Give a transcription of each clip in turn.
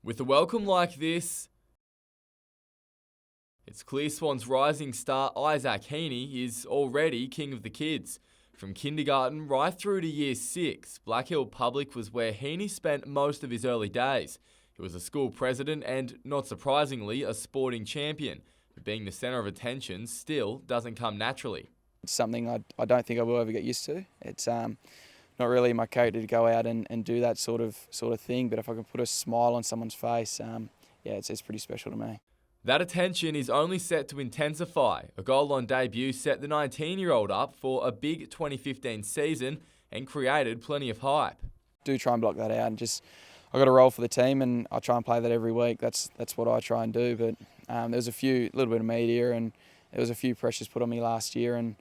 With a welcome like this, it's clear Swans rising star Isaac Heaney is already king of the kids. From kindergarten right through to year 6, Black Hill Public was where Heaney spent most of his early days. He was a school president and, not surprisingly, a sporting champion. But being the centre of attention still doesn't come naturally. It's something I don't think I will ever get used to. It's not really my character to go out and do that sort of thing, but if I can put a smile on someone's face, it's pretty special to me. That attention is only set to intensify. A goal on debut set the 19-year-old up for a big 2015 season and created plenty of hype. Do try and block that out, and I got a role for the team, and I try and play that every week. That's what I try and do. But there's little bit of media, and there was a few pressures put on me last year, and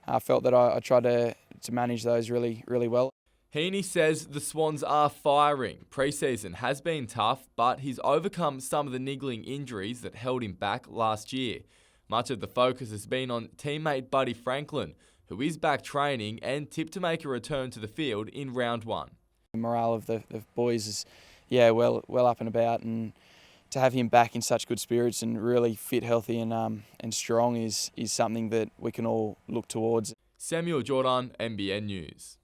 I felt that I tried to manage those really well. Heaney says the Swans are firing. Pre-season has been tough, but he's overcome some of the niggling injuries that held him back last year. Much of the focus has been on teammate Buddy Franklin, who is back training and tipped to make a return to the field in round 1. The morale of the boys is well up and about, and to have him back in such good spirits and really fit, healthy and strong is something that we can all look towards. Samuel Jordan, NBN News.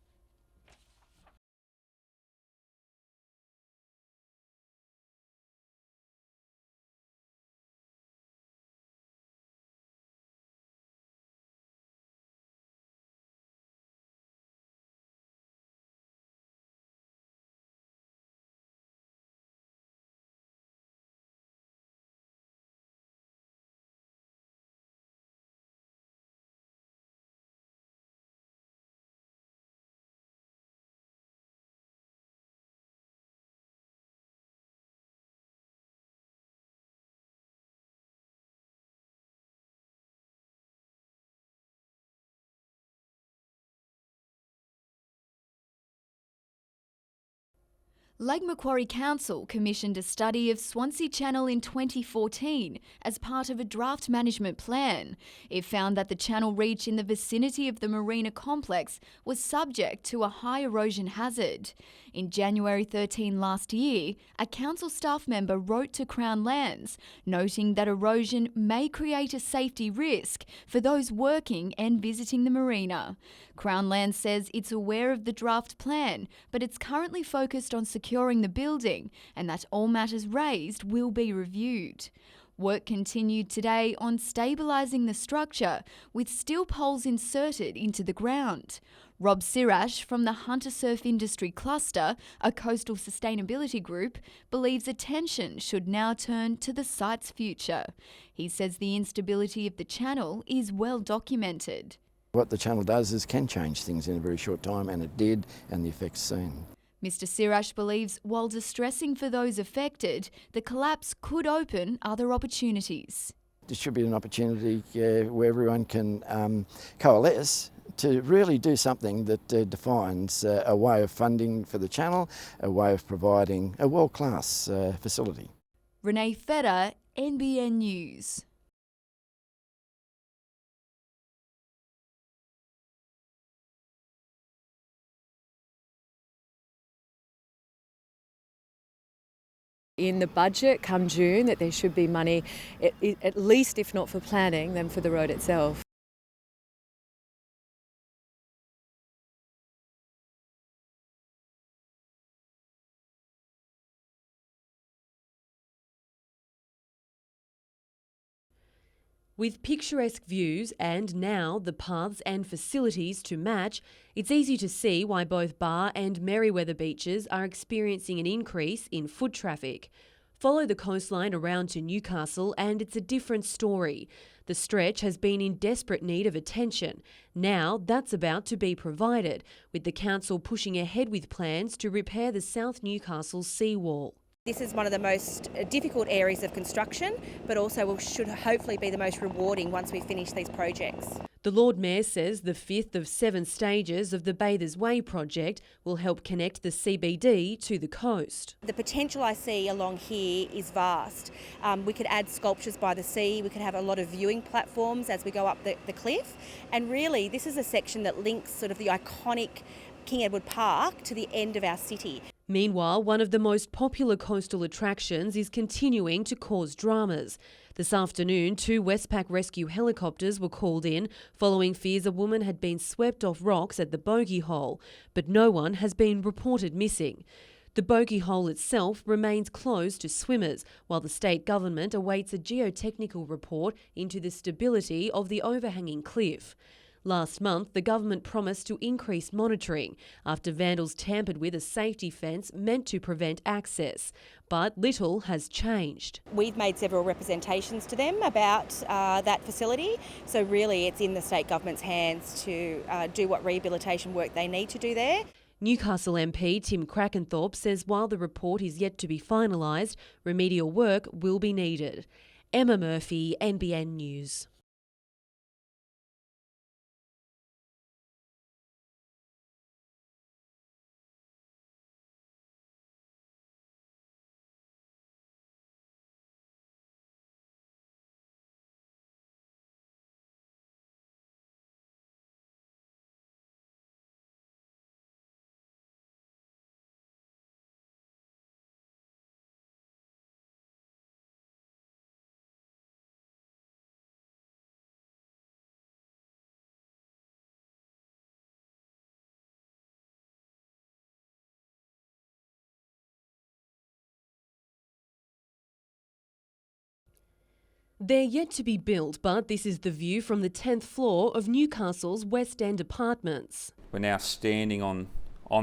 Lake Macquarie Council commissioned a study of Swansea Channel in 2014 as part of a draft management plan. It found that the channel reach in the vicinity of the marina complex was subject to a high erosion hazard. In January 13 last year, a council staff member wrote to Crown Lands, noting that erosion may create a safety risk for those working and visiting the marina. Crown Lands says it's aware of the draft plan, but it's currently focused on securing the building and that all matters raised will be reviewed. Work continued today on stabilising the structure with steel poles inserted into the ground. Rob Sirash from the Hunter Surf Industry Cluster, a coastal sustainability group, believes attention should now turn to the site's future. He says the instability of the channel is well documented. What the channel does is can change things in a very short time, and it did, and the effects seen. Mr Sirash believes while distressing for those affected, the collapse could open other opportunities. This should be an opportunity where everyone can coalesce to really do something that defines a way of funding for the channel, a way of providing a world-class facility. Renee Feder, NBN News. In the budget come June that there should be money, at least if not for planning, then for the road itself. With picturesque views and now the paths and facilities to match, it's easy to see why both Bar and Merriweather beaches are experiencing an increase in foot traffic. Follow the coastline around to Newcastle and it's a different story. The stretch has been in desperate need of attention. Now that's about to be provided, with the council pushing ahead with plans to repair the South Newcastle seawall. This is one of the most difficult areas of construction, but also should hopefully be the most rewarding once we finish these projects. The Lord Mayor says the 5th of 7 stages of the Bathers Way project will help connect the CBD to the coast. The potential I see along here is vast. We could add sculptures by the sea, we could have a lot of viewing platforms as we go up the cliff, and really this is a section that links sort of the iconic King Edward Park to the end of our city. Meanwhile, one of the most popular coastal attractions is continuing to cause dramas. This afternoon, 2 Westpac rescue helicopters were called in following fears a woman had been swept off rocks at the bogey hole, but no one has been reported missing. The bogey hole itself remains closed to swimmers, while the state government awaits a geotechnical report into the stability of the overhanging cliff. Last month, the government promised to increase monitoring after vandals tampered with a safety fence meant to prevent access. But little has changed. We've made several representations to them about that facility, so really it's in the state government's hands to do what rehabilitation work they need to do there. Newcastle MP Tim Crackenthorpe says while the report is yet to be finalised, remedial work will be needed. Emma Murphy, NBN News. They're yet to be built, but this is the view from the 10th floor of Newcastle's West End apartments. We're now standing on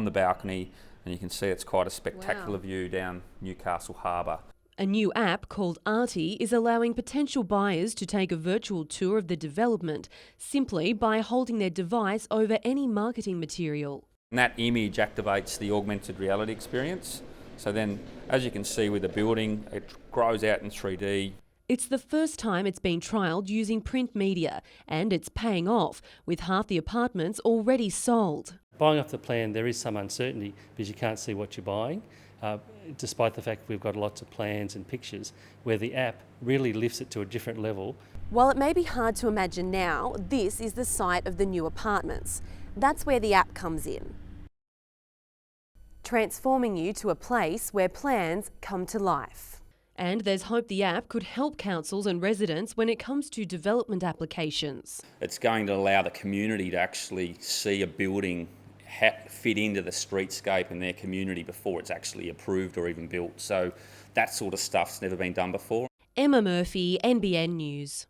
the balcony and you can see it's quite a spectacular view down Newcastle Harbour. A new app called Arty is allowing potential buyers to take a virtual tour of the development simply by holding their device over any marketing material. And that image activates the augmented reality experience. So then, as you can see with the building, it grows out in 3D. It's the first time it's been trialled using print media, and it's paying off, with half the apartments already sold. Buying off the plan, there is some uncertainty because you can't see what you're buying, despite the fact we've got lots of plans and pictures, where the app really lifts it to a different level. While it may be hard to imagine now, this is the site of the new apartments. That's where the app comes in, transforming you to a place where plans come to life. And there's hope the app could help councils and residents when it comes to development applications. It's going to allow the community to actually see a building fit into the streetscape in their community before it's actually approved or even built. So that sort of stuff's never been done before. Emma Murphy, NBN News.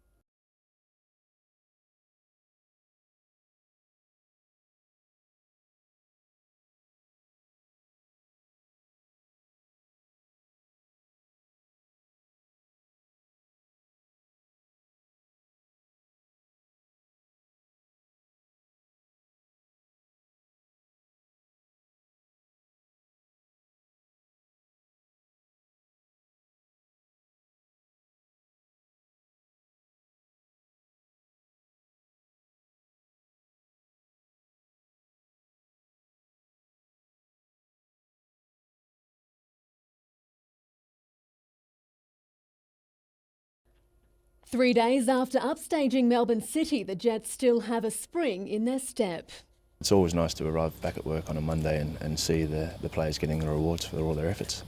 Three days after upstaging Melbourne City, the Jets still have a spring in their step. It's always nice to arrive back at work on a Monday and see the players getting the rewards for all their efforts.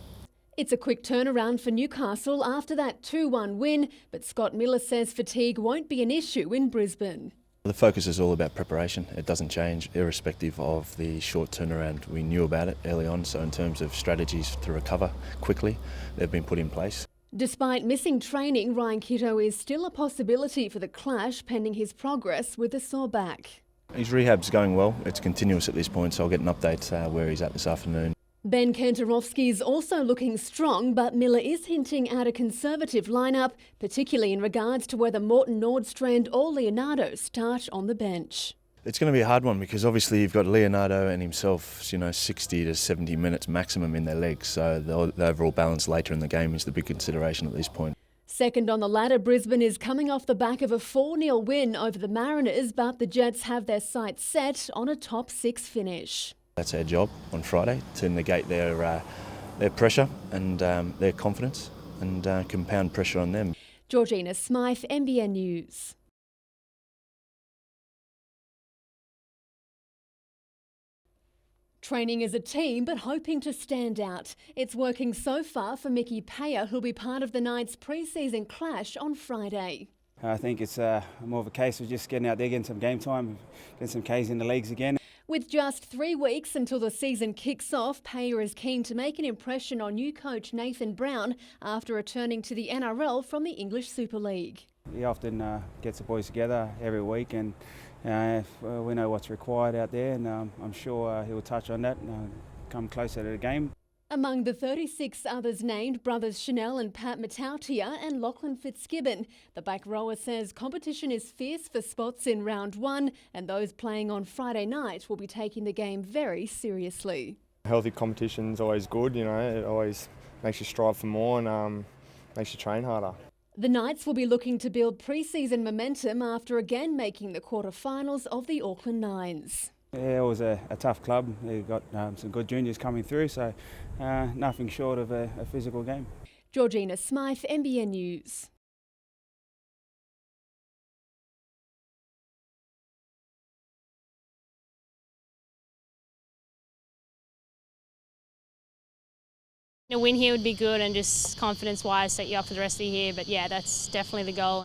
It's a quick turnaround for Newcastle after that 2-1 win, but Scott Miller says fatigue won't be an issue in Brisbane. The focus is all about preparation. It doesn't change irrespective of the short turnaround. We knew about it early on, so in terms of strategies to recover quickly, they've been put in place. Despite missing training, Ryan Kitto is still a possibility for the clash pending his progress with a sore back. His rehab's going well. It's continuous at this point, so I'll get an update where he's at this afternoon. Ben Kantarovski's also looking strong, but Miller is hinting at a conservative lineup, particularly in regards to whether Morton Nordstrand or Leonardo start on the bench. It's going to be a hard one because obviously you've got Leonardo and himself, 60 to 70 minutes maximum in their legs, so the overall balance later in the game is the big consideration at this point. Second on the ladder, Brisbane is coming off the back of a 4-0 win over the Mariners, but the Jets have their sights set on a top 6 finish. That's our job on Friday, to negate their pressure and their confidence and compound pressure on them. Georgina Smythe, NBN News. Training as a team but hoping to stand out. It's working so far for Mickey Payer, who'll be part of the Knights' pre-season clash on Friday. I think it's more of a case of just getting out there, getting some game time, getting some Ks in the leagues again. With just 3 weeks until the season kicks off, Payer is keen to make an impression on new coach Nathan Brown after returning to the NRL from the English Super League. He often gets the boys together every week, and we know what's required out there, and I'm sure he'll touch on that and come closer to the game. Among the 36 others named, brothers Chanel and Pat Matautia and Lachlan Fitzgibbon. The back rower says competition is fierce for spots in round 1, and those playing on Friday night will be taking the game very seriously. Healthy competition's always good, you know, it always makes you strive for more and makes you train harder. The Knights will be looking to build pre-season momentum after again making the quarterfinals of the Auckland Nines. Yeah, it was a tough club. They got some good juniors coming through, so nothing short of a physical game. Georgina Smythe, NBN News. A win here would be good, and just confidence-wise set you up for the rest of the year, but yeah, that's definitely the goal.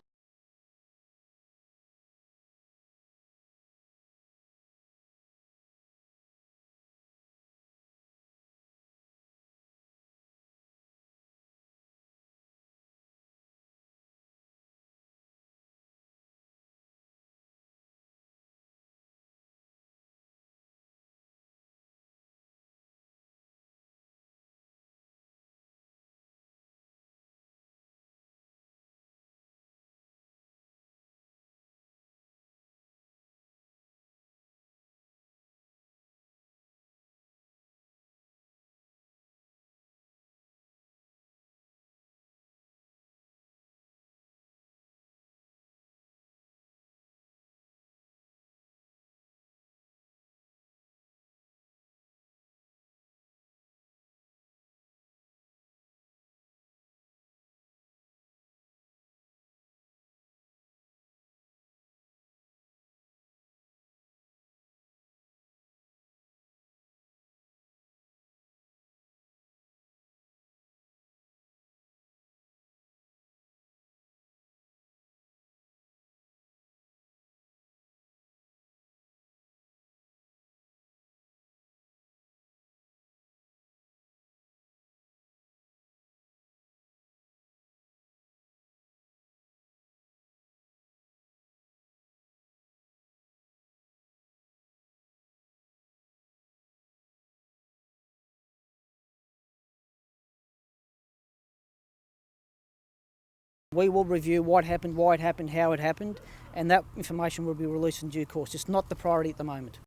We will review what happened, why it happened, how it happened, and that information will be released in due course. It's not the priority at the moment.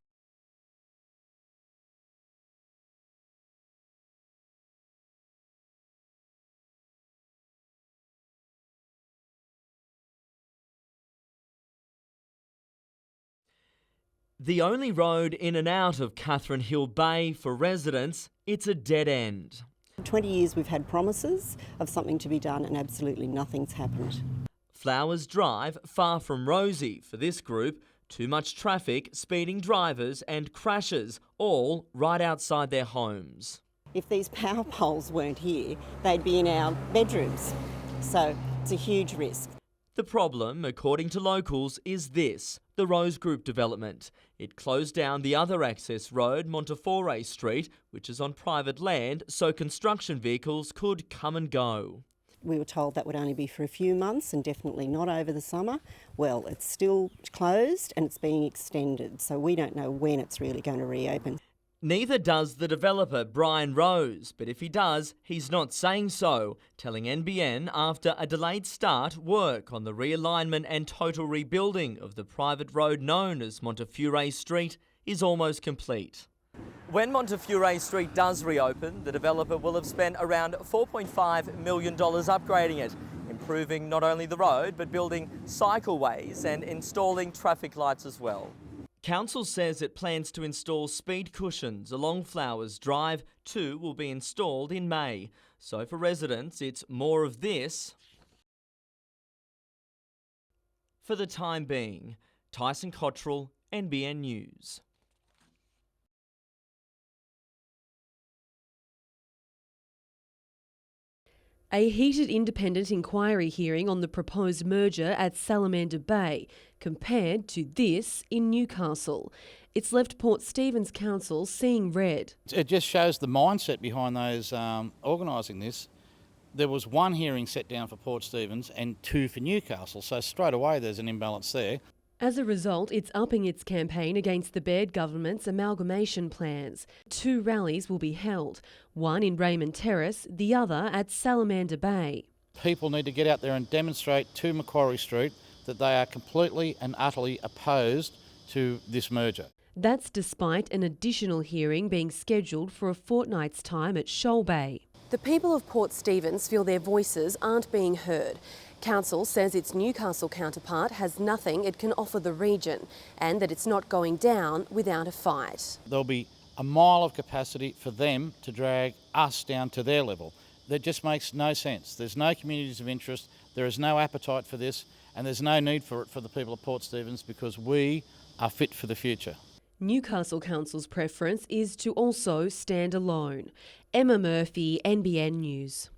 The only road in and out of Catherine Hill Bay for residents, it's a dead end. 20 years we've had promises of something to be done and absolutely nothing's happened. Flowers Drive, far from rosy for this group. Too much traffic, speeding drivers and crashes, all right outside their homes. If these power poles weren't here, they'd be in our bedrooms. So it's a huge risk. The problem, according to locals, is this, the Rose Group development. It closed down the other access road, Montefiore Street, which is on private land, so construction vehicles could come and go. We were told that would only be for a few months and definitely not over the summer. Well, it's still closed and it's being extended, so we don't know when it's really going to reopen. Neither does the developer, Brian Rose, but if he does, he's not saying so, telling NBN after a delayed start, work on the realignment and total rebuilding of the private road known as Montefiore Street is almost complete. When Montefiore Street does reopen, the developer will have spent around $4.5 million upgrading it, improving not only the road but building cycleways and installing traffic lights as well. Council says it plans to install speed cushions along Flowers Drive. 2 will be installed in May. So for residents, it's more of this for the time being. Tyson Cottrell, NBN News. A heated independent inquiry hearing on the proposed merger at Salamander Bay compared to this in Newcastle. It's left Port Stephens Council seeing red. It just shows the mindset behind those organising this. There was one hearing set down for Port Stephens and 2 for Newcastle, so straight away there's an imbalance there. As a result, it's upping its campaign against the Baird government's amalgamation plans. 2 rallies will be held, one in Raymond Terrace, the other at Salamander Bay. People need to get out there and demonstrate to Macquarie Street that they are completely and utterly opposed to this merger. That's despite an additional hearing being scheduled for a fortnight's time at Shoal Bay. The people of Port Stephens feel their voices aren't being heard. Council says its Newcastle counterpart has nothing it can offer the region and that it's not going down without a fight. There'll be a mile of capacity for them to drag us down to their level. That just makes no sense. There's no communities of interest, there is no appetite for this, and there's no need for it for the people of Port Stephens because we are fit for the future. Newcastle Council's preference is to also stand alone. Emma Murphy, NBN News.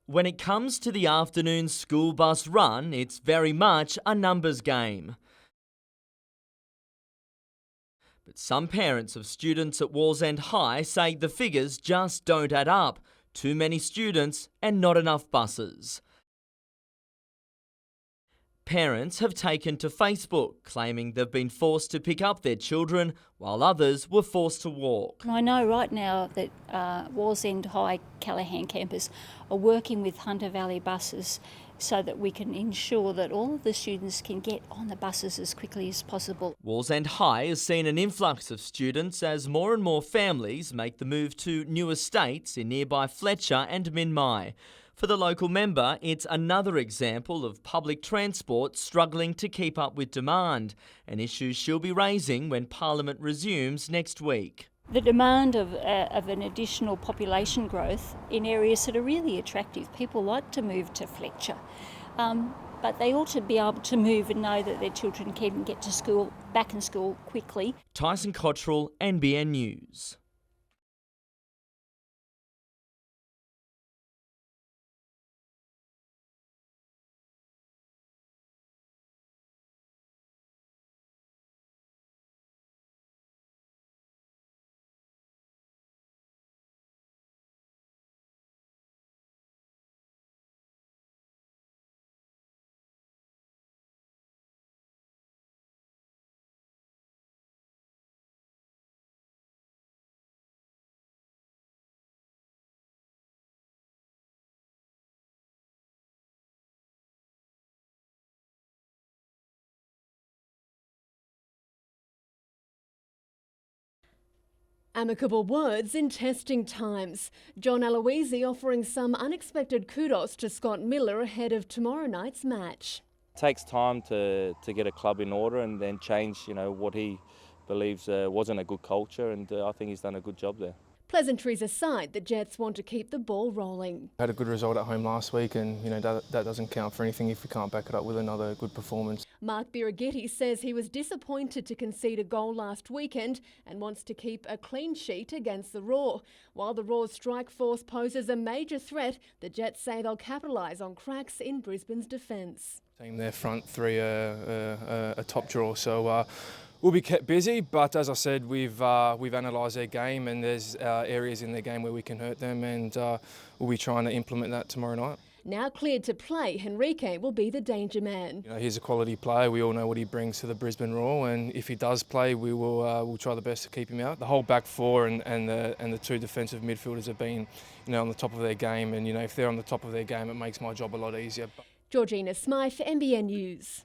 When it comes to the afternoon school bus run, it's very much a numbers game. But some parents of students at Wallsend High say the figures just don't add up. Too many students and not enough buses. Parents have taken to Facebook, claiming they've been forced to pick up their children while others were forced to walk. I know right now that Wallsend High Callaghan campus are working with Hunter Valley buses so that we can ensure that all of the students can get on the buses as quickly as possible. Wallsend High has seen an influx of students as more and more families make the move to new estates in nearby Fletcher and Minmai. For the local member, it's another example of public transport struggling to keep up with demand, an issue she'll be raising when Parliament resumes next week. The demand of an additional population growth in areas that are really attractive. People like to move to Fletcher, but they ought to be able to move and know that their children can get to school, back in school quickly. Tyson Cottrell, NBN News. Amicable words in testing times. John Aloisi offering some unexpected kudos to Scott Miller ahead of tomorrow night's match. It takes time to get a club in order and then change, what he believes wasn't a good culture, and I think he's done a good job there. Pleasantries aside, the Jets want to keep the ball rolling. Had a good result at home last week, and that doesn't count for anything if we can't back it up with another good performance. Mark Birighitti says he was disappointed to concede a goal last weekend and wants to keep a clean sheet against the Raw. While the Raw's strike force poses a major threat, the Jets say they'll capitalise on cracks in Brisbane's defence. Team their front three a top draw, so we'll be kept busy. But as I said, we've analysed their game, and there's areas in their game where we can hurt them, and we'll be trying to implement that tomorrow night. Now cleared to play, Henrique will be the danger man. He's a quality player. We all know what he brings to the Brisbane Roar, and if he does play, we'll try the best to keep him out. The whole back four and the two defensive midfielders have been, on the top of their game, and if they're on the top of their game, it makes my job a lot easier. Georgina Smythe, NBN News.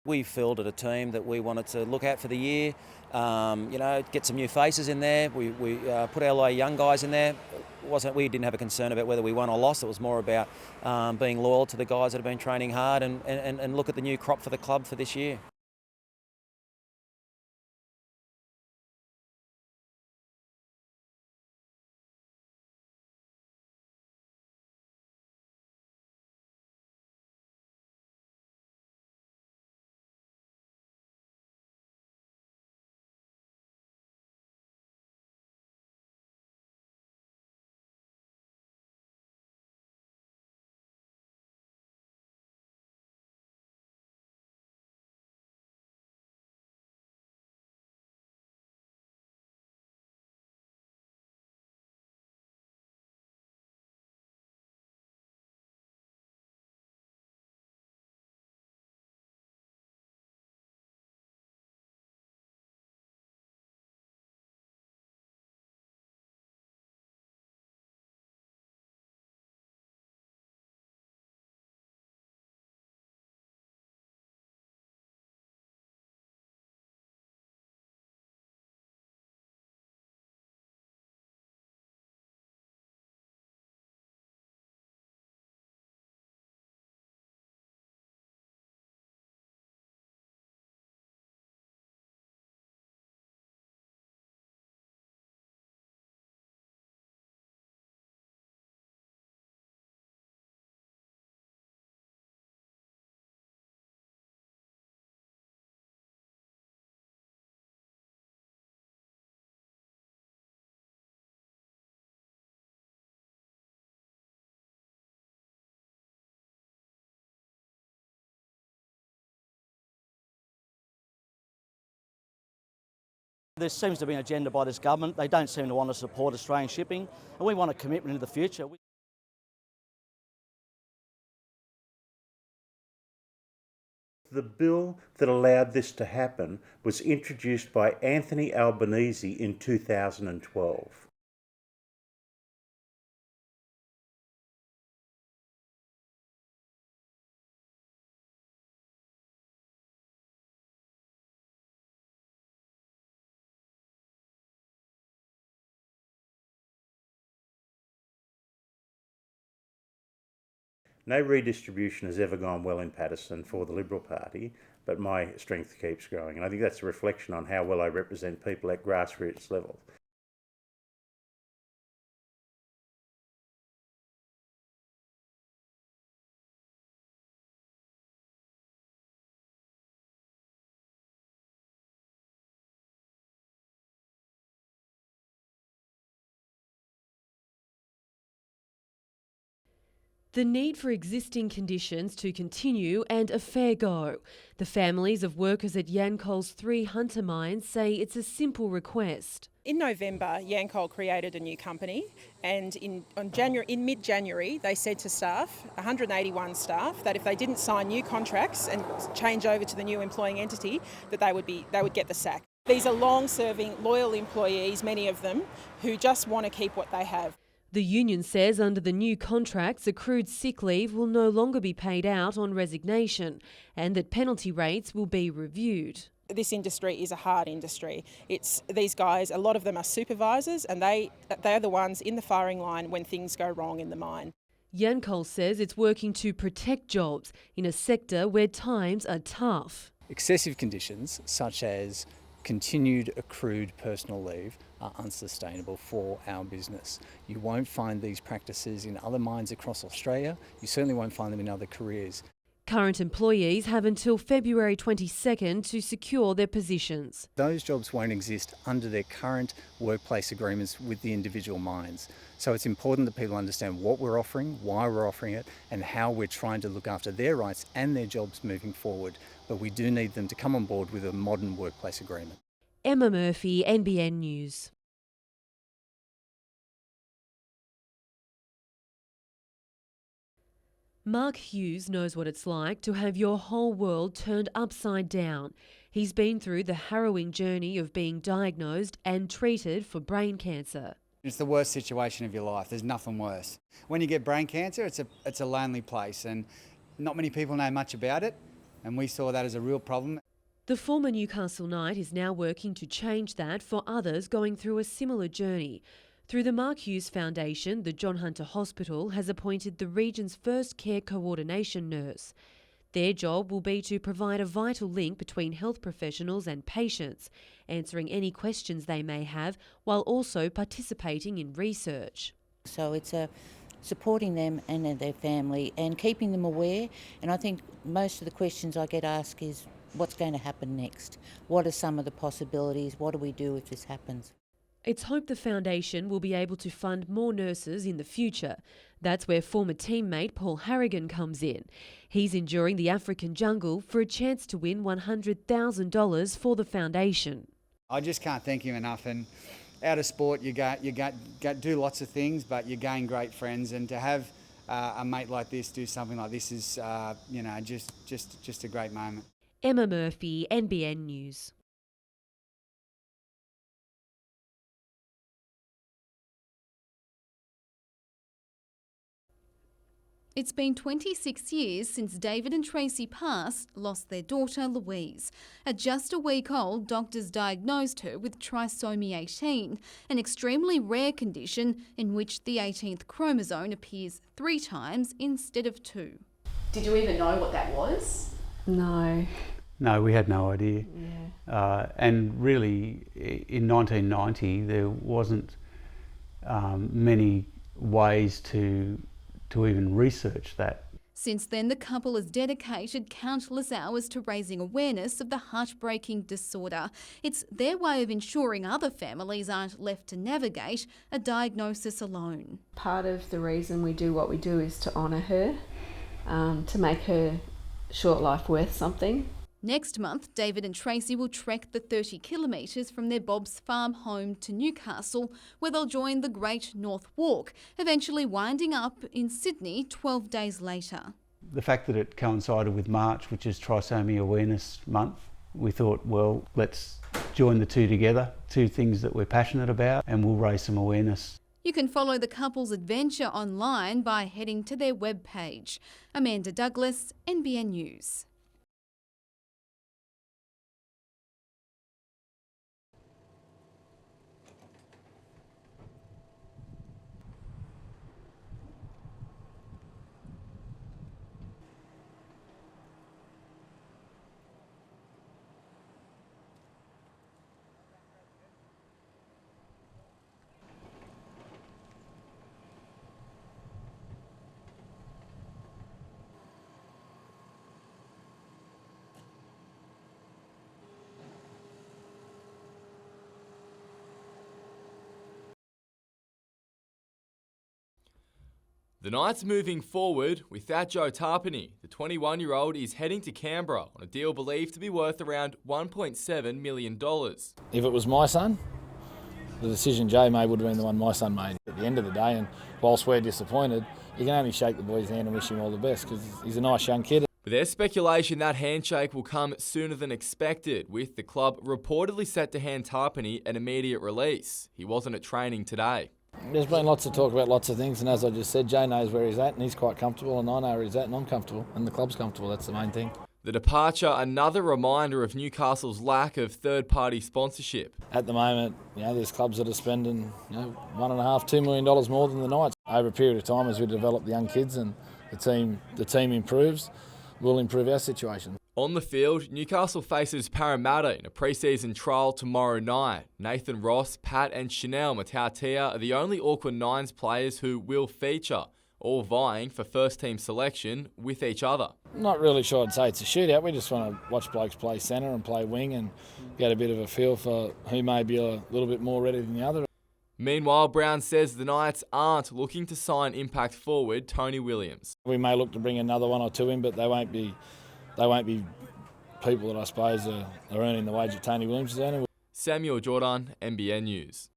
We fielded a team that we wanted to look at for the year, get some new faces in there. We put our young guys in there. We didn't have a concern about whether we won or lost. It was more about being loyal to the guys that have been training hard and look at the new crop for the club for this year. There seems to be an agenda by this government. They don't seem to want to support Australian shipping, and we want a commitment into the future. The bill that allowed this to happen was introduced by Anthony Albanese in 2012. No redistribution has ever gone well in Paterson for the Liberal Party, but my strength keeps growing. And I think that's a reflection on how well I represent people at grassroots level. The need for existing conditions to continue and a fair go. The families of workers at Yancoal's 3 Hunter mines say it's a simple request. In November, Yancoal created a new company, and in mid-January they said to staff, 181 staff, that if they didn't sign new contracts and change over to the new employing entity, that they would get the sack. These are long-serving, loyal employees, many of them, who just want to keep what they have. The union says under the new contracts, accrued sick leave will no longer be paid out on resignation and that penalty rates will be reviewed. This industry is a hard industry. These guys, a lot of them are supervisors, and they're the ones in the firing line when things go wrong in the mine. Yancoal says it's working to protect jobs in a sector where times are tough. Excessive conditions such as continued accrued personal leave are unsustainable for our business. You won't find these practices in other mines across Australia. You certainly won't find them in other careers. Current employees have until February 22nd to secure their positions. Those jobs won't exist under their current workplace agreements with the individual mines. So it's important that people understand what we're offering, why we're offering it, and how we're trying to look after their rights and their jobs moving forward. But we do need them to come on board with a modern workplace agreement. Emma Murphy, NBN News. Mark Hughes knows what it's like to have your whole world turned upside down. He's been through the harrowing journey of being diagnosed and treated for brain cancer. It's the worst situation of your life. There's nothing worse. When you get brain cancer, it's a lonely place, and not many people know much about it. and we saw that as a real problem. The former Newcastle Knight is now working to change that for others going through a similar journey. Through the Mark Hughes Foundation, the John Hunter Hospital has appointed the region's first care coordination nurse. Their job will be to provide a vital link between health professionals and patients, answering any questions they may have while also participating in research. So it's supporting them and their family and keeping them aware. And I think most of the questions I get asked is, what's going to happen next? What are some of the possibilities? What do we do if this happens? It's hoped the foundation will be able to fund more nurses in the future. That's where former teammate Paul Harrigan comes in. He's enduring the African jungle for a chance to win $100,000 for the foundation. I just can't thank him enough. And out of sport, you do lots of things, but you gain great friends. And to have a mate like this do something like this is, just a great moment. Emma Murphy, NBN News. It's been 26 years since David and Tracy Pass lost their daughter Louise. At just a week old, doctors diagnosed her with trisomy 18, an extremely rare condition in which the 18th chromosome appears 3 times instead of 2. Did you even know what that was? No. No, we had no idea. Yeah. And really, in 1990, there wasn't many ways to even research that. Since then, the couple has dedicated countless hours to raising awareness of the heartbreaking disorder. It's their way of ensuring other families aren't left to navigate a diagnosis alone. Part of the reason we do what we do is to honour her, to make her short life worth something. Next month, David and Tracy will trek the 30 kilometres from their Bob's Farm home to Newcastle, where they'll join the Great North Walk, eventually winding up in Sydney 12 days later. The fact that it coincided with March, which is Trisomy Awareness Month, we thought, well, let's join the two together, two things that we're passionate about, and we'll raise some awareness. You can follow the couple's adventure online by heading to their webpage. Amanda Douglas, NBN News. The Knights moving forward without Joe Tarpany. The 21-year-old is heading to Canberra on a deal believed to be worth around $1.7 million. If it was my son, the decision Joe made would have been the one my son made. At the end of the day, and whilst we're disappointed, you can only shake the boy's hand and wish him all the best because he's a nice young kid. But there's speculation that handshake will come sooner than expected, with the club reportedly set to hand Tarpany an immediate release. He wasn't at training today. There's been lots of talk about lots of things, and as I just said, Joe knows where he's at and he's quite comfortable, and I know where he's at and I'm comfortable, and the club's comfortable. That's the main thing. The departure, another reminder of Newcastle's lack of third-party sponsorship. At the moment, there's clubs that are spending $1.5 to $2 million more than the Knights. Over a period of time, as we develop the young kids and the team improves, we'll improve our situation. On the field, Newcastle faces Parramatta in a pre-season trial tomorrow night. Nathan Ross, Pat and Chanel Matautia are the only Auckland Nines players who will feature, all vying for first-team selection with each other. Not really sure I'd say it's a shootout. We just want to watch blokes play centre and play wing and get a bit of a feel for who may be a little bit more ready than the other. Meanwhile, Brown says the Knights aren't looking to sign impact forward Tony Williams. We may look to bring another one or two in, but they won't be people that I suppose are earning the wage of Tony Williams is earning. Samuel Jordan, NBN News.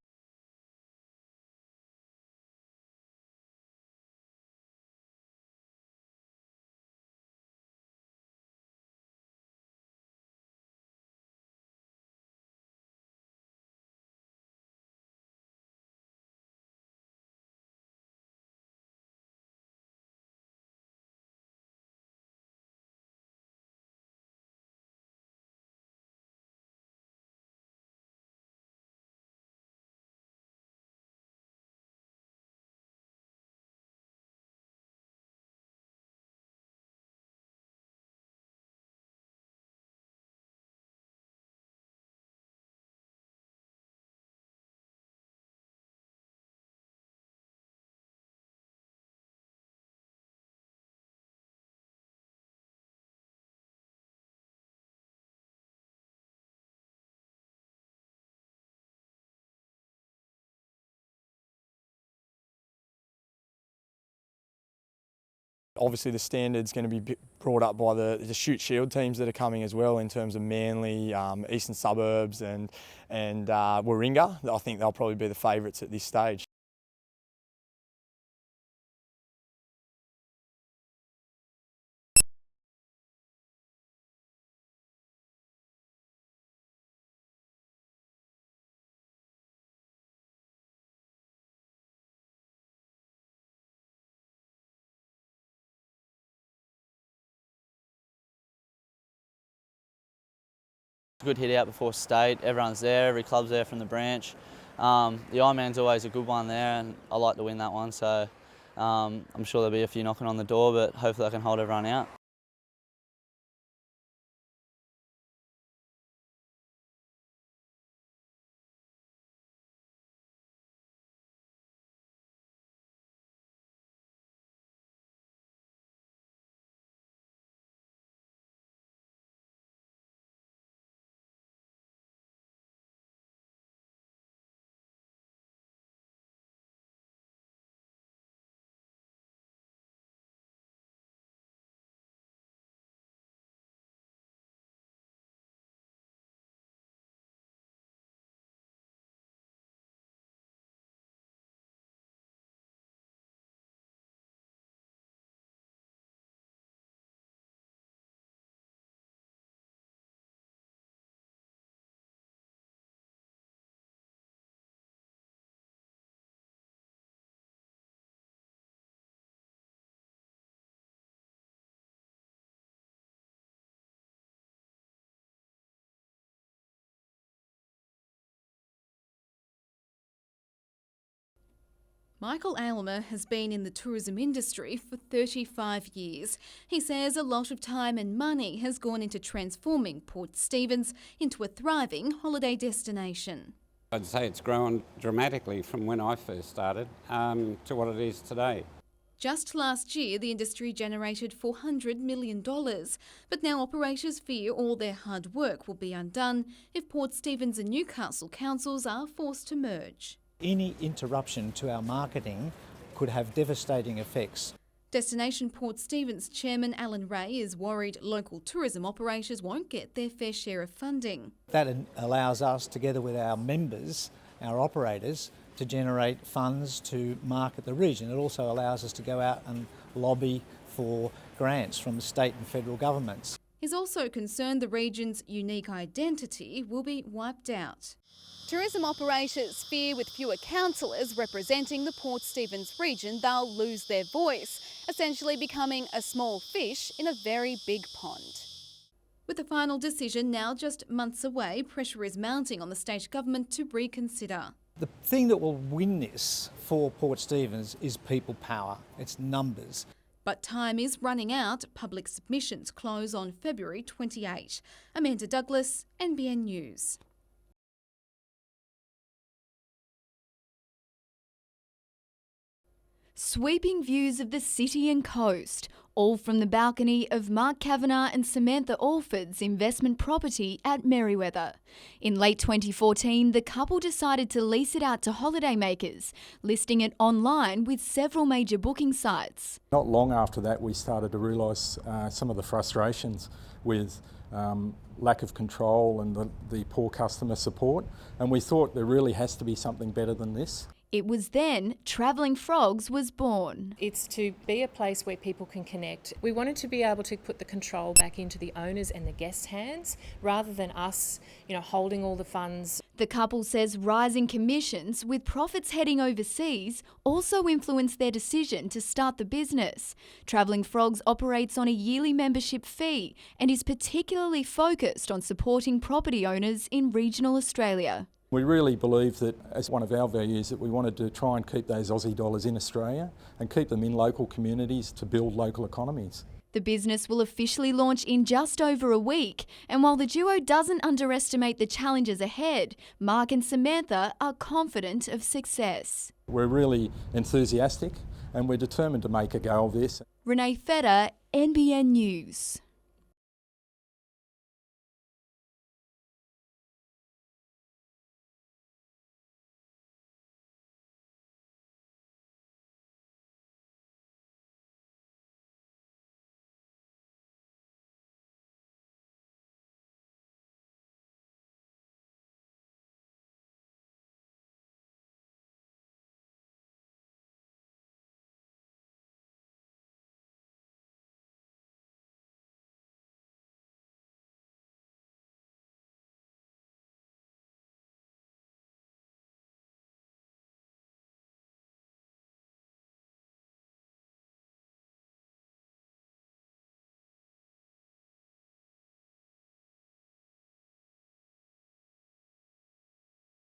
Obviously the standard's going to be brought up by the Shoot Shield teams that are coming as well, in terms of Manly, Eastern Suburbs and Warringah. I think they'll probably be the favourites at this stage. Good hit out before state, everyone's there, every club's there from the branch. The Ironman's always a good one there, and I like to win that one, so I'm sure there'll be a few knocking on the door, but hopefully I can hold everyone out. Michael Aylmer has been in the tourism industry for 35 years. He says a lot of time and money has gone into transforming Port Stephens into a thriving holiday destination. I'd say it's grown dramatically from when I first started to what it is today. Just last year, the industry generated $400 million, but now operators fear all their hard work will be undone if Port Stephens and Newcastle councils are forced to merge. Any interruption to our marketing could have devastating effects. Destination Port Stephens Chairman Alan Ray is worried local tourism operators won't get their fair share of funding. That allows us, together with our members, our operators, to generate funds to market the region. It also allows us to go out and lobby for grants from the state and federal governments. He's also concerned the region's unique identity will be wiped out. Tourism operators fear with fewer councillors representing the Port Stephens region, they'll lose their voice, essentially becoming a small fish in a very big pond. With the final decision now just months away, pressure is mounting on the state government to reconsider. The thing that will win this for Port Stephens is people power, it's numbers. But time is running out. Public submissions close on February 28. Amanda Douglas, NBN News. Sweeping views of the city and coast, all from the balcony of Mark Kavanagh and Samantha Alford's investment property at Merewether. In late 2014, the couple decided to lease it out to holidaymakers, listing it online with several major booking sites. Not long after that, we started to realise some of the frustrations with lack of control and the poor customer support, and we thought there really has to be something better than this. It was then Travelling Frogs was born. It's to be a place where people can connect. We wanted to be able to put the control back into the owners and the guests' hands rather than us, holding all the funds. The couple says rising commissions, with profits heading overseas, also influenced their decision to start the business. Travelling Frogs operates on a yearly membership fee and is particularly focused on supporting property owners in regional Australia. We really believe that, as one of our values, that we wanted to try and keep those Aussie dollars in Australia and keep them in local communities to build local economies. The business will officially launch in just over a week, and while the duo doesn't underestimate the challenges ahead, Mark and Samantha are confident of success. We're really enthusiastic and we're determined to make a go of this. Renee Feder, NBN News.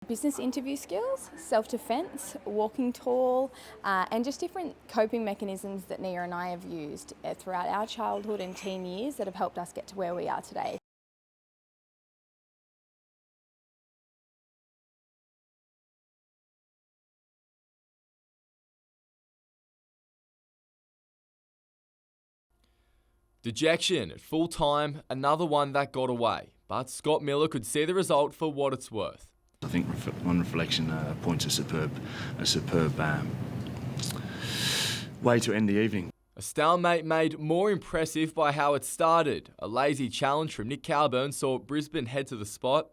Business interview skills, self-defence, walking tall, and just different coping mechanisms that Nia and I have used throughout our childhood and teen years that have helped us get to where we are today. Dejection at full time, another one that got away, but Scott Miller could see the result for what it's worth. I think on reflection, points a superb way to end the evening. A stalemate made more impressive by how it started. A lazy challenge from Nick Cowburn saw Brisbane head to the spot.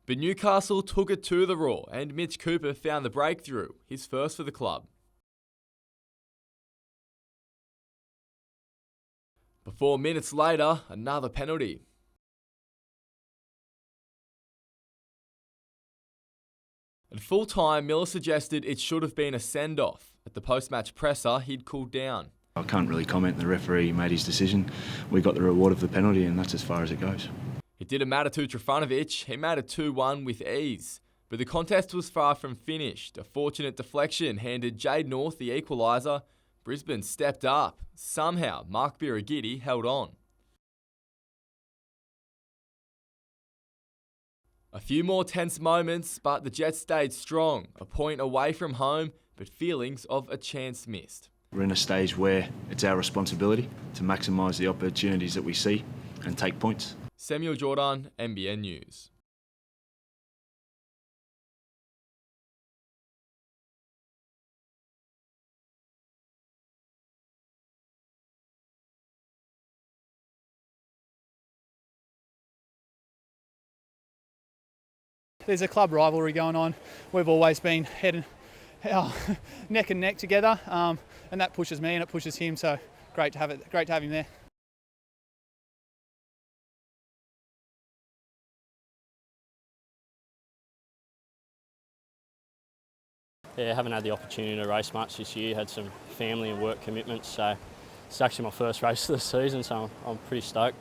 But Newcastle took it to the Raw and Mitch Cooper found the breakthrough, his first for the club. But 4 minutes later, another penalty. At full time, Miller suggested it should have been a send-off. At the post-match presser, he'd cooled down. I can't really comment. The referee made his decision. We got the reward of the penalty, and that's as far as it goes. It didn't matter to Trifanovic, he made it 2-1 with ease. But the contest was far from finished. A fortunate deflection handed Jade North the equaliser. Brisbane stepped up. Somehow, Mark Birigidi held on. A few more tense moments, but the Jets stayed strong. A point away from home, but feelings of a chance missed. We're in a stage where it's our responsibility to maximise the opportunities that we see and take points. Samuel Jordan, NBN News. There's a club rivalry going on. We've always been heading neck and neck together, and that pushes me and it pushes him. So great to have him there. Yeah, haven't had the opportunity to race much this year. Had some family and work commitments, so it's actually my first race of the season, so I'm pretty stoked.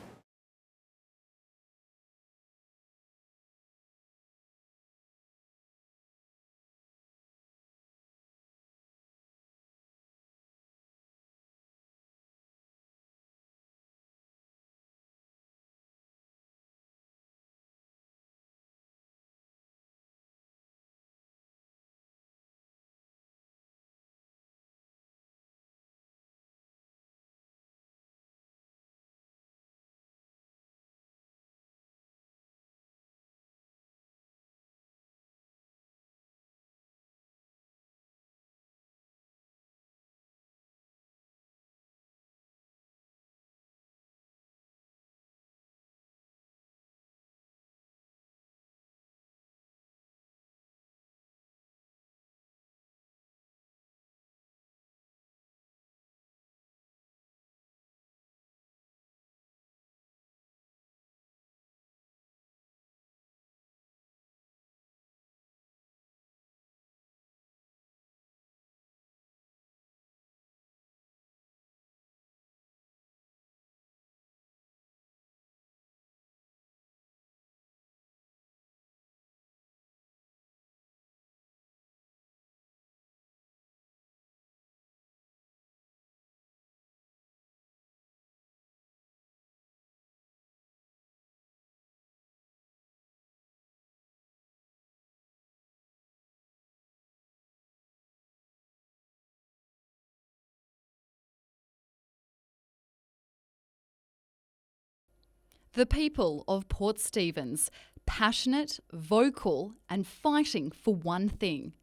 The people of Port Stephens, passionate, vocal and fighting for one thing.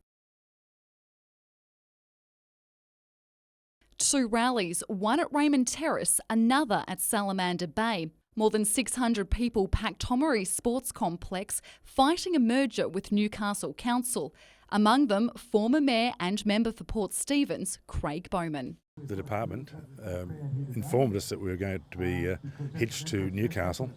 2 rallies, one at Raymond Terrace, another at Salamander Bay. More than 600 people packed Tomaree Sports Complex, fighting a merger with Newcastle Council. Among them, former Mayor and member for Port Stephens, Craig Bowman. The department informed us that we were going to be hitched to Newcastle.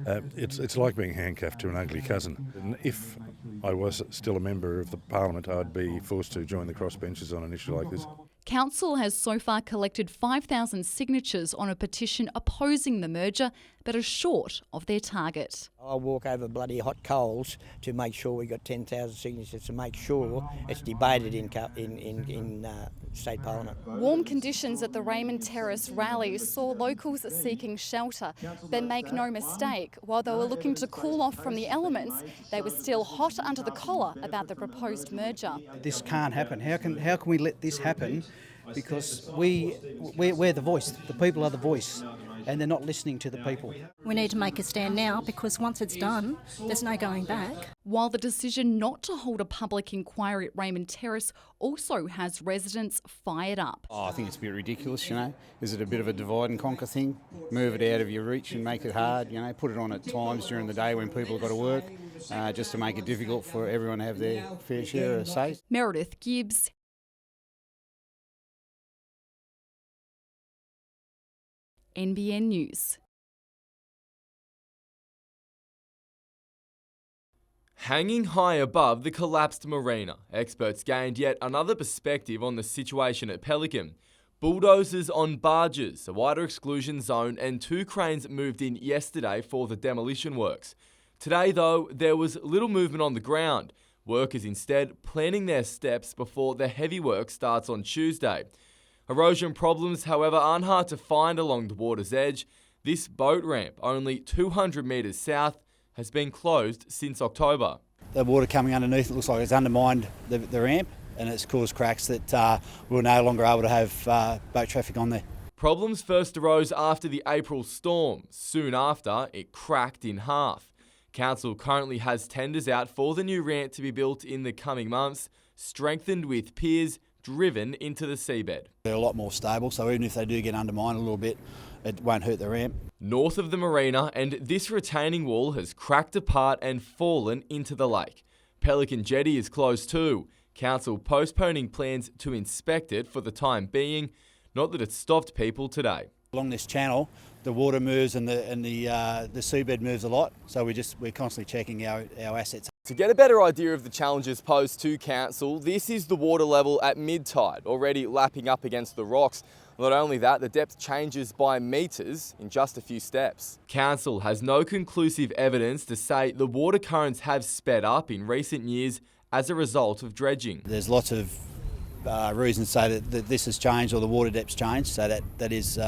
It's like being handcuffed to an ugly cousin. And if I was still a member of the Parliament, I'd be forced to join the crossbenchers on an issue like this. Council has so far collected 5,000 signatures on a petition opposing the merger, but are short of their target. I'll walk over bloody hot coals to make sure we got 10,000 signatures to make sure it's debated in State Parliament. Warm conditions at the Raymond Terrace rally saw locals seeking shelter. But make no mistake, while they were looking to cool off from the elements, they were still hot under the collar about the proposed merger. This can't happen. How can we let this happen? Because we're the voice. The people are the voice, and they're not listening to the people. We need to make a stand now, because once it's done, there's no going back. While the decision not to hold a public inquiry at Raymond Terrace also has residents fired up. I think it's a bit ridiculous, Is it a bit of a divide and conquer thing? Move it out of your reach and make it hard, Put it on at times during the day when people have got to work, just to make it difficult for everyone to have their fair share of say. Meredith Gibbs, NBN News. Hanging high above the collapsed marina, experts gained yet another perspective on the situation at Pelican. Bulldozers on barges, a wider exclusion zone, and 2 cranes moved in yesterday for the demolition works. Today, though, there was little movement on the ground. Workers instead planning their steps before the heavy work starts on Tuesday. Erosion problems, however, aren't hard to find along the water's edge. This boat ramp, only 200 metres south, has been closed since October. The water coming underneath, it looks like it's undermined the ramp, and it's caused cracks that we're no longer able to have boat traffic on there. Problems first arose after the April storm. Soon after, it cracked in half. Council currently has tenders out for the new ramp to be built in the coming months, strengthened with piers driven into the seabed. They're a lot more stable, so even if they do get undermined a little bit, it won't hurt the ramp. North of the marina, and this retaining wall has cracked apart and fallen into the lake. Pelican Jetty is closed too. Council postponing plans to inspect it for the time being, not that it stopped people today. Along this channel, the water moves and the seabed moves a lot, so we're constantly checking our assets. To get a better idea of the challenges posed to Council, this is the water level at mid-tide, already lapping up against the rocks. Not only that, the depth changes by metres in just a few steps. Council has no conclusive evidence to say the water currents have sped up in recent years as a result of dredging. There's lots of reasons to say that this has changed or the water depth's changed, so that is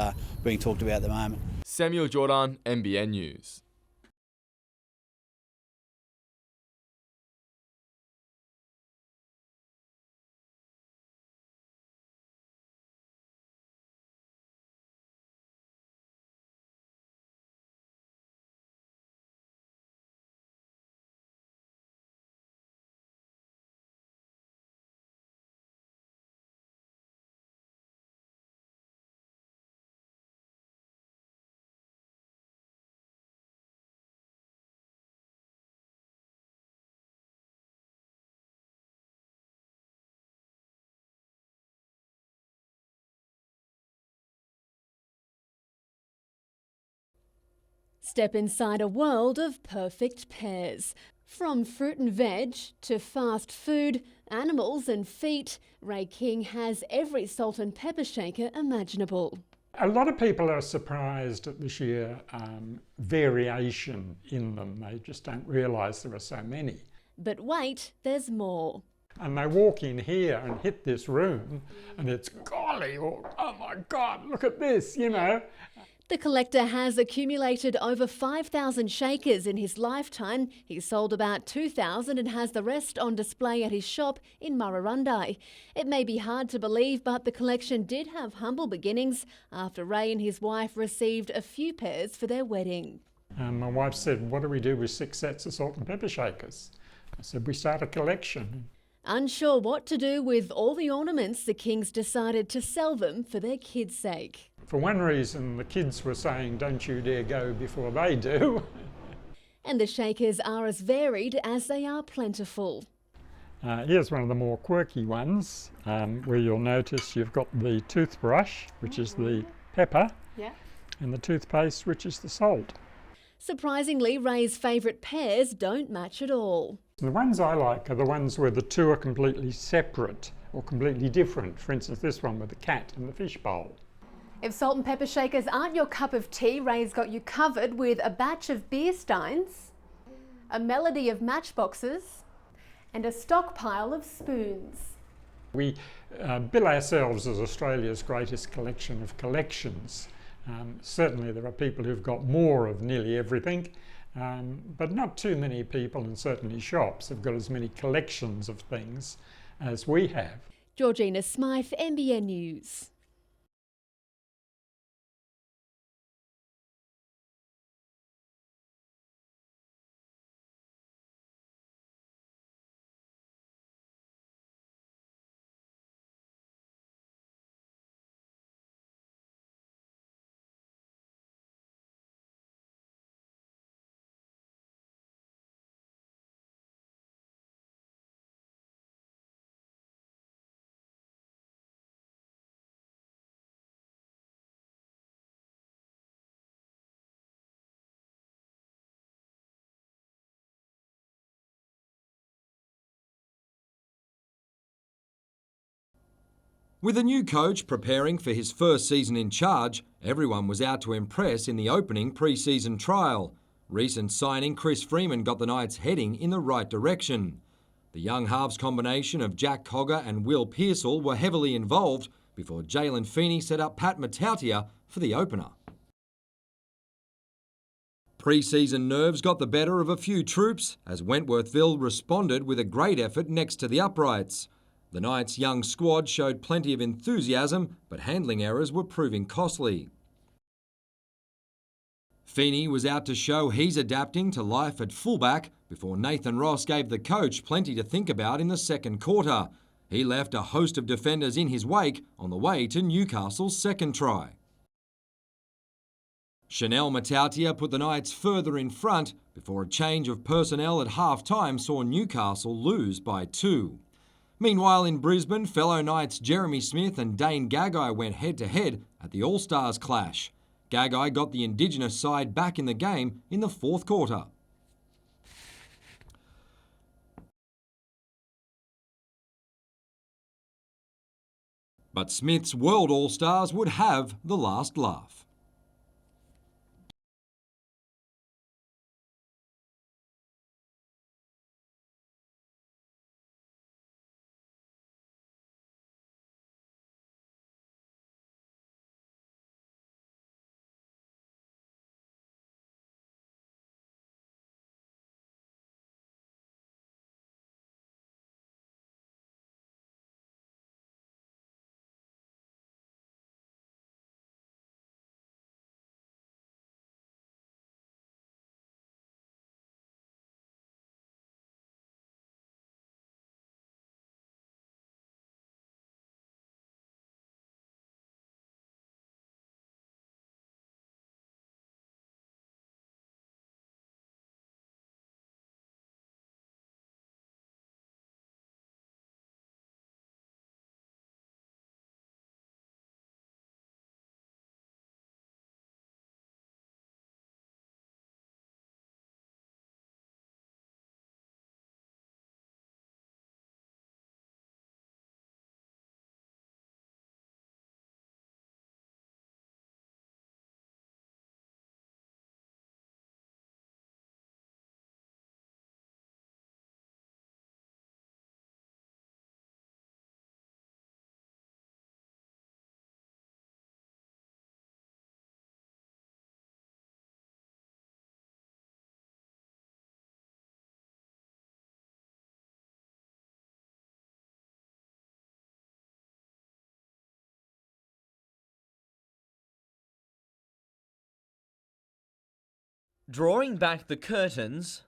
being talked about at the moment. Samuel Jordan, NBN News. Step inside a world of perfect pairs. From fruit and veg to fast food, animals and feet, Ray King has every salt and pepper shaker imaginable. A lot of people are surprised at the sheer variation in them. They just don't realise there are so many. But wait, there's more. And they walk in here and hit this room and it's golly, or oh my God, look at this, The collector has accumulated over 5,000 shakers in his lifetime. He's sold about 2,000 and has the rest on display at his shop in Murrurundi. It may be hard to believe, but the collection did have humble beginnings after Ray and his wife received a few pairs for their wedding. My wife said, what do we do with 6 sets of salt and pepper shakers? I said, we start a collection. Unsure what to do with all the ornaments, the Kings decided to sell them for their kids' sake. For one reason, the kids were saying, don't you dare go before they do. And the shakers are as varied as they are plentiful. Here's one of the more quirky ones, where you'll notice you've got the toothbrush, which is the pepper, and the toothpaste, which is the salt. Surprisingly, Ray's favourite pairs don't match at all. The ones I like are the ones where the two are completely separate or completely different. For instance, this one with the cat and the fish bowl. If salt and pepper shakers aren't your cup of tea, Ray's got you covered with a batch of beer steins, a melody of matchboxes, and a stockpile of spoons. We bill ourselves as Australia's greatest collection of collections. Certainly there are people who've got more of nearly everything, but not too many people, and certainly shops, have got as many collections of things as we have. Georgina Smythe, NBN News. With a new coach preparing for his first season in charge, everyone was out to impress in the opening pre-season trial. Recent signing Chris Freeman got the Knights heading in the right direction. The young halves combination of Jack Cogger and Will Pearsall were heavily involved before Jalen Feeney set up Pat Matautia for the opener. Pre-season nerves got the better of a few troops as Wentworthville responded with a great effort next to the uprights. The Knights' young squad showed plenty of enthusiasm, but handling errors were proving costly. Feeney was out to show he's adapting to life at fullback before Nathan Ross gave the coach plenty to think about in the second quarter. He left a host of defenders in his wake on the way to Newcastle's second try. Chanel Matautia put the Knights further in front before a change of personnel at half-time saw Newcastle lose by 2. Meanwhile, in Brisbane, fellow Knights Jeremy Smith and Dane Gagai went head-to-head at the All-Stars clash. Gagai got the Indigenous side back in the game in the fourth quarter. But Smith's World All-Stars would have the last laugh. Drawing back the curtains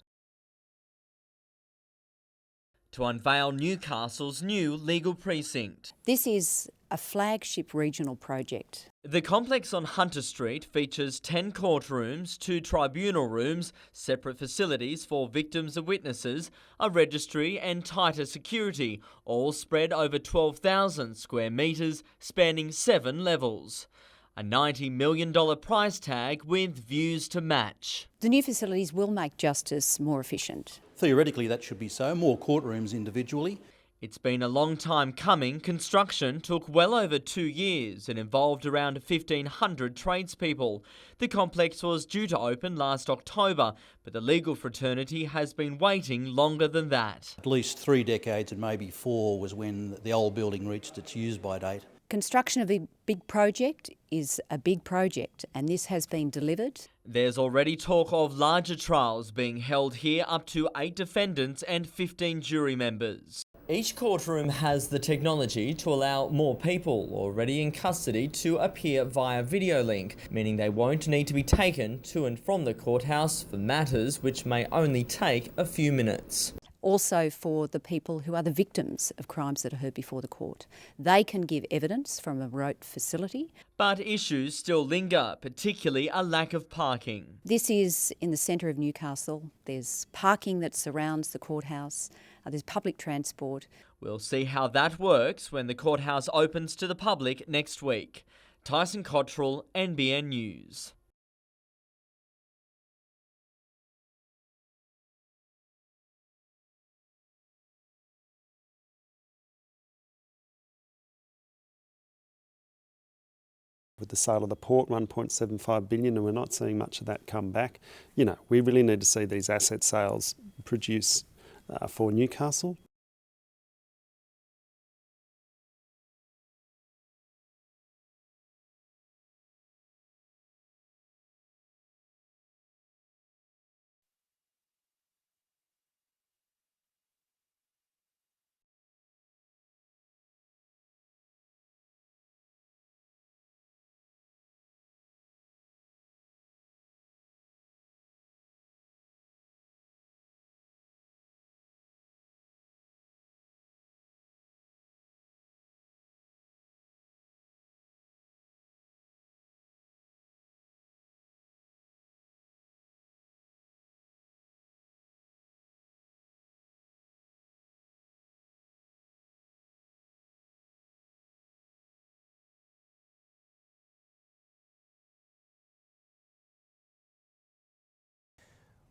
to unveil Newcastle's new legal precinct. This is a flagship regional project. The complex on Hunter Street features 10 courtrooms, 2 tribunal rooms, separate facilities for victims and witnesses, a registry and tighter security, all spread over 12,000 square metres, spanning 7 levels. A $90 million price tag with views to match. The new facilities will make justice more efficient. Theoretically, that should be so. More courtrooms individually. It's been a long time coming. Construction took well over 2 years and involved around 1,500 tradespeople. The complex was due to open last October, but the legal fraternity has been waiting longer than that. At least 3 decades and maybe 4 was when the old building reached its use-by date. Construction of a big project is a big project, and this has been delivered. There's already talk of larger trials being held here, up to 8 defendants and 15 jury members. Each courtroom has the technology to allow more people already in custody to appear via video link, meaning they won't need to be taken to and from the courthouse for matters which may only take a few minutes. Also for the people who are the victims of crimes that are heard before the court. They can give evidence from a remote facility. But issues still linger, particularly a lack of parking. This is in the centre of Newcastle. There's parking that surrounds the courthouse. There's public transport. We'll see how that works when the courthouse opens to the public next week. Tyson Cottrell, NBN News. With the sale of the port, 1.75 billion, and we're not seeing much of that come back. You know, we really need to see these asset sales produce for Newcastle.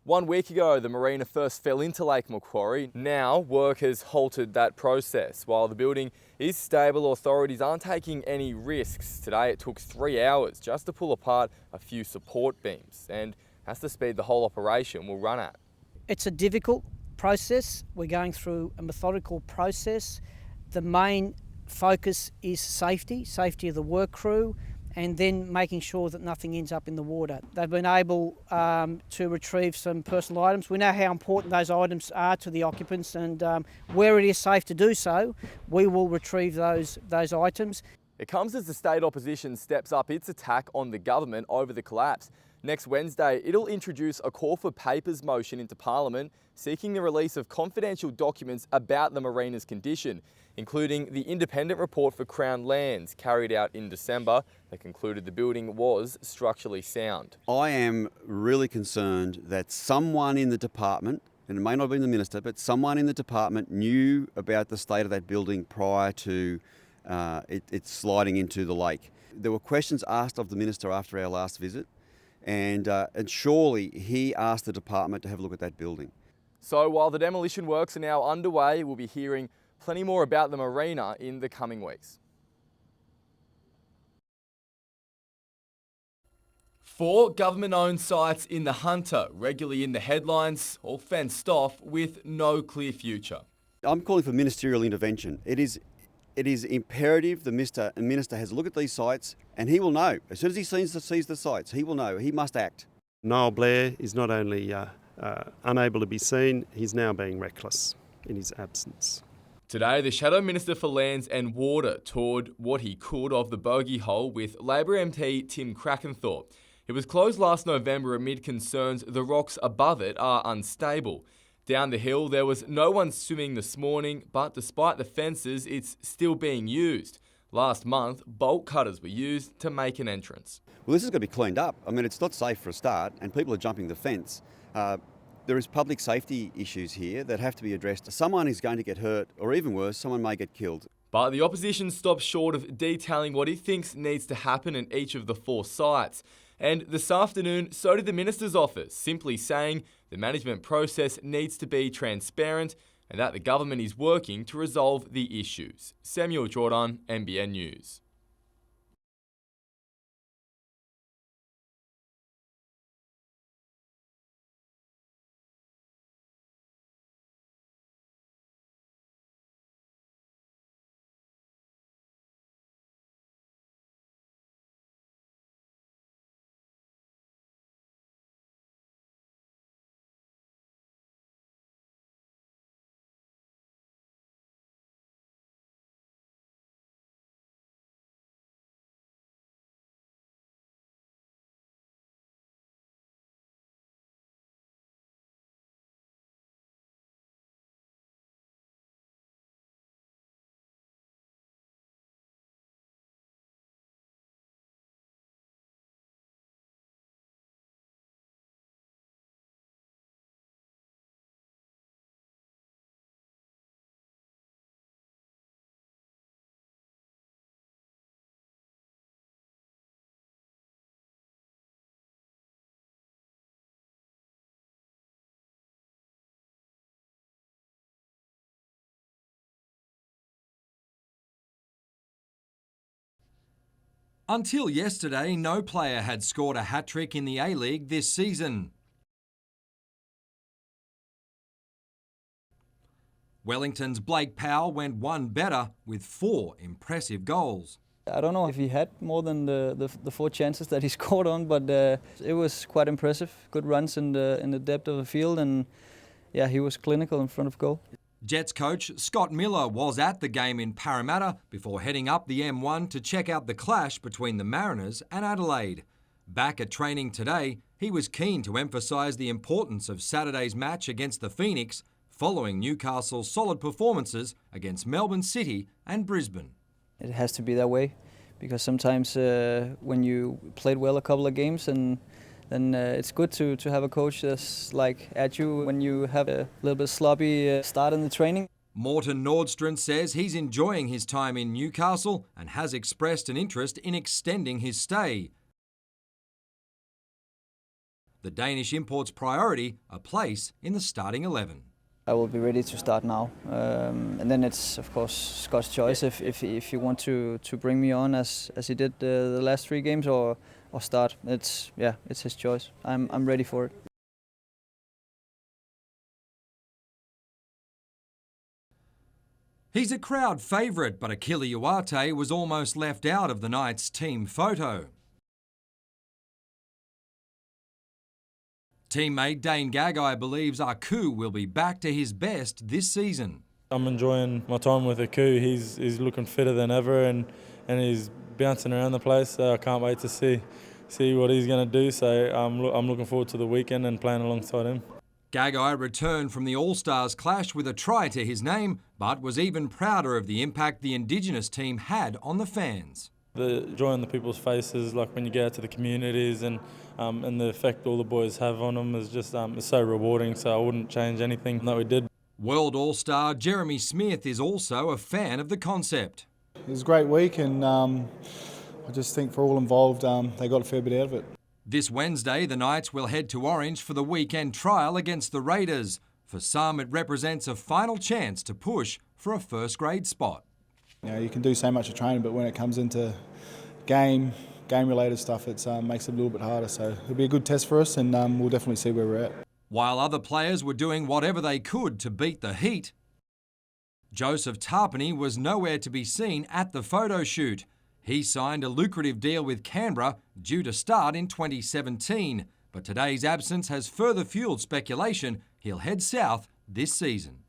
One week ago, the marina first fell into Lake Macquarie. Now, work has halted that process. While the building is stable, authorities aren't taking any risks. Today, it took 3 hours just to pull apart a few support beams, and that's the speed the whole operation will run at. It's a difficult process. We're going through a methodical process. The main focus is safety of the work crew, and then making sure that nothing ends up in the water. They've been able to retrieve some personal items. We know how important those items are to the occupants, and where it is safe to do so, we will retrieve those items. It comes as the state opposition steps up its attack on the government over the collapse. Next Wednesday, it'll introduce a call for papers motion into Parliament seeking the release of confidential documents about the marina's condition, including the independent report for Crown Lands carried out in December that concluded the building was structurally sound. I am really concerned that someone in the department, and it may not have been the minister, but someone in the department knew about the state of that building prior to it sliding into the lake. There were questions asked of the minister after our last visit, and surely he asked the department to have a look at that building. So while the demolition works are now underway, we'll be hearing plenty more about the marina in the coming weeks. 4 government-owned sites in the Hunter, regularly in the headlines, all fenced off with no clear future. I'm calling for ministerial intervention. It is imperative the minister has a look at these sites, and he will know. As soon as he sees the sites, he will know. He must act. Niall Blair is not only unable to be seen, he's now being reckless in his absence. Today, the Shadow Minister for Lands and Water toured what he could of the bogey hole with Labor MT Tim Crackenthorpe. It was closed last November amid concerns the rocks above it are unstable. Down the hill, there was no one swimming this morning, but despite the fences, it's still being used. Last month, bolt cutters were used to make an entrance. Well, this is going to be cleaned up. I mean, it's not safe for a start, and people are jumping the fence. There is public safety issues here that have to be addressed. Someone is going to get hurt, or even worse, someone may get killed. But the opposition stops short of detailing what it thinks needs to happen in each of the 4 sites. And this afternoon, so did the Minister's office, simply saying the management process needs to be transparent and that the government is working to resolve the issues. Samuel Jordan, NBN News. Until yesterday, no player had scored a hat-trick in the A-League this season. Wellington's Blake Powell went one better with 4 impressive goals. I don't know if he had more than the 4 chances that he scored on, but it was quite impressive. Good runs in the depth of the field, and yeah, he was clinical in front of goal. Jets coach Scott Miller was at the game in Parramatta before heading up the M1 to check out the clash between the Mariners and Adelaide. Back at training today, he was keen to emphasise the importance of Saturday's match against the Phoenix following Newcastle's solid performances against Melbourne City and Brisbane. It has to be that way, because sometimes when you played well a couple of games, and then it's good to have a coach that's like at you when you have a little bit sloppy start in the training. Morten Nordstrand says he's enjoying his time in Newcastle and has expressed an interest in extending his stay. The Danish import's priority, a place in the starting 11. I will be ready to start now, and then it's of course Scott's choice if he want to bring me on as he did the last 3 games or start. It's his choice. I'm ready for it. He's a crowd favourite, but Akili Uate was almost left out of the night's team photo. Teammate Dane Gagai believes Aku will be back to his best this season. I'm enjoying my time with Aku. He's looking fitter than ever, and he's bouncing around the place. So I can't wait to see what he's going to do. So I'm looking forward to the weekend and playing alongside him. Gagai returned from the All-Stars clash with a try to his name, but was even prouder of the impact the Indigenous team had on the fans. The joy on the people's faces, like when you get out to the communities, and the effect all the boys have on them is just it's so rewarding. So I wouldn't change anything that we did. World All-Star Jeremy Smith is also a fan of the concept. It was a great week, and I just think for all involved, they got a fair bit out of it. This Wednesday, the Knights will head to Orange for the weekend trial against the Raiders. For some, it represents a final chance to push for a first-grade spot. You can do so much of training, but when it comes into game-related stuff, it makes it a little bit harder. So it'll be a good test for us, and we'll definitely see where we're at. While other players were doing whatever they could to beat the heat, Joseph Tarpany was nowhere to be seen at the photo shoot. He signed a lucrative deal with Canberra due to start in 2017, but today's absence has further fueled speculation he'll head south this season.